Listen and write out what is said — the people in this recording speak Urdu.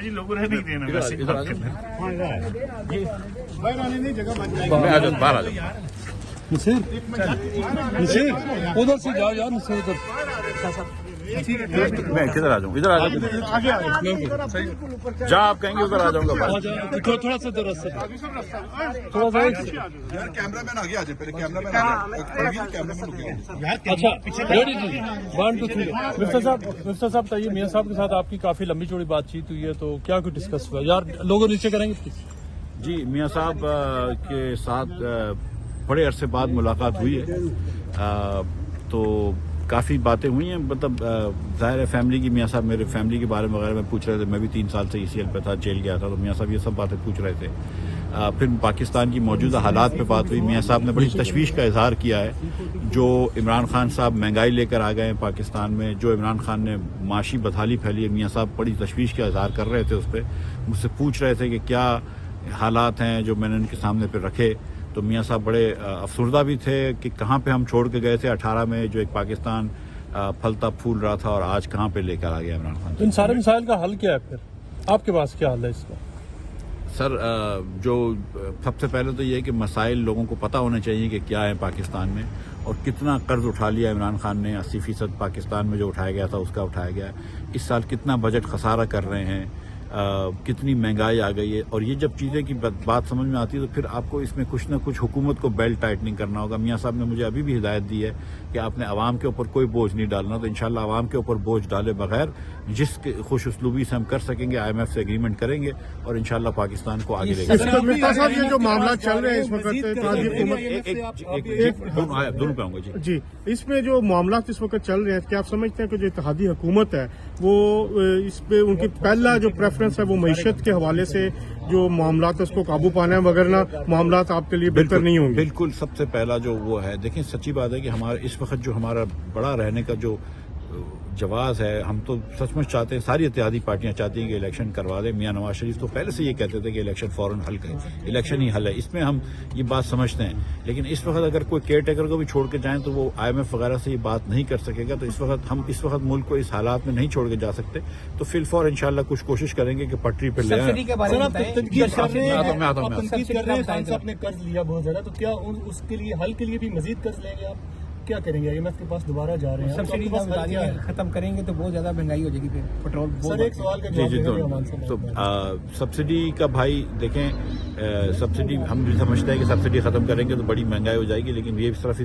جی لوگوں نے نہیں دینا ویسے میں آ جاؤں باہر آ جاؤں نصیر ادھر سے جاؤ یار، نصیر ادھر میں کدھر آ جاؤں؟ ادھر آ جاؤں جہاں آپ کہیں گے ادھر آ جاؤں گا تھوڑا سا ادھر رستہ تھوڑا سا یار کیمرہ مین آگے آ جائے، پہلے کیمرہ مین آ جائے، کیمرہ مین رکے۔ اچھا ریڈی جی 1 2 3 مفتی صاحب بتائیے، میاں صاحب کے ساتھ آپ کی کافی لمبی چوڑی بات چیت ہوئی ہے، تو کیا کچھ ڈسکس ہوا یار؟ لوگوں نیچے کریں گے پلیز۔ جی میاں صاحب کے ساتھ بڑے عرصے بعد ملاقات ہوئی ہے، تو کافی باتیں ہوئی ہیں، مطلب ظاہر ہے فیملی کی، میاں صاحب میرے فیملی کے بارے میں وغیرہ میں پوچھ رہے تھے، میں بھی 3 سال سے ECL پہ تھا، جیل گیا تھا، تو میاں صاحب یہ سب باتیں پوچھ رہے تھے۔ پھر پاکستان کی موجودہ حالات پہ بات ہوئی، میاں صاحب نے بڑی تشویش کا اظہار کیا ہے، جو عمران خان صاحب مہنگائی لے کر آ گئے ہیں پاکستان میں، جو عمران خان نے معاشی بدحالی پھیلی ہے، میاں صاحب بڑی تشویش کا اظہار کر رہے تھے اس پہ، مجھ سے پوچھ رہے تھے کہ کیا حالات ہیں جو میں نے ان کے سامنے پہ رکھے، تو میاں صاحب بڑے افسردہ بھی تھے کہ کہاں پہ ہم چھوڑ کے گئے تھے 18 میں، جو ایک پاکستان پھلتا پھول رہا تھا، اور آج کہاں پہ لے کر آ گیا عمران خان۔ ان سارے مسائل کا حل کیا ہے پھر آپ کے پاس؟ کیا حل ہے اس کا؟ سر جو سب سے پہلے تو یہ ہے کہ مسائل لوگوں کو پتہ ہونے چاہیے کہ کیا ہے پاکستان میں، اور کتنا قرض اٹھا لیا عمران خان نے، 80% پاکستان میں جو اٹھایا گیا تھا اس کا اٹھایا گیا ہے، اس سال کتنا بجٹ خسارہ کر رہے ہیں، کتنی مہنگائی آ گئی ہے، اور یہ جب چیزیں کی بات سمجھ میں آتی ہے تو پھر آپ کو اس میں کچھ نہ کچھ حکومت کو بیلٹ ٹائٹنگ کرنا ہوگا۔ میاں صاحب نے مجھے ابھی بھی ہدایت دی ہے کہ آپ نے عوام کے اوپر کوئی بوجھ نہیں ڈالنا، تو انشاءاللہ عوام کے اوپر بوجھ ڈالے بغیر جس خوش اسلوبی سے ہم کر سکیں گے IMF سے اگریمنٹ کریں گے، اور انشاءاللہ پاکستان کو آگے لے گئے۔ مرتا صاحب یہ جو معاملات چل رہے ہیں اس وقت دونوں پہ آؤں گا جی، اس میں جو معاملات اس وقت چل رہے ہیں، کیا آپ سمجھتے ہیں کہ جو اتحادی حکومت ہے وہ اس پہ ان کی پہلا جو پریفرنس ہے وہ معیشت کے حوالے سے جو معاملات اس کو قابو پانا ہے، وغیرہ معاملات آپ کے لیے بہتر نہیں ہوں گے؟ بالکل، سب سے پہلا جو وہ ہے، دیکھیں سچی بات ہے کہ ہمارا اس وقت جو ہمارا بڑا رہنے کا جو جواز ہے، ہم تو سچ مچ چاہتے ہیں، ساری اتحادی پارٹیاں چاہتی ہیں کہ الیکشن کروا دیں۔ میاں نواز شریف تو پہلے سے یہ کہتے تھے کہ الیکشن فوراً حل کریں، الیکشن ہی حل ہے، اس میں ہم یہ بات سمجھتے ہیں، لیکن اس وقت اگر کوئی کیئر ٹیکر کو بھی چھوڑ کے جائیں تو وہ IMF وغیرہ سے یہ بات نہیں کر سکے گا، تو اس وقت ملک کو اس حالات میں نہیں چھوڑ کے جا سکتے، تو فی الفور انشاءاللہ کچھ کوشش کریں گے کہ پٹری پہ لے آئیں۔ اپنے قرض لیا بہت زیادہ، تو کیا اس کے لیے حل کے لیے بھی مزید قرض لیں گے؟ آپ کیا کریں گے؟ IMF کے پاس دوبارہ جا رہے ہیں، سبسڈی ختم کریں گے تو بہت زیادہ مہنگائی ہو جائے گی، پھر پیٹرول۔ سر ایک سوال کا جی جواب تو سبسڈی کا بھائی دیکھیں، سبسڈی ہم بھی سمجھتے ہیں کہ سبسڈی ختم کریں گے تو بڑی مہنگائی ہو جائے گی، لیکن یہ اس طرف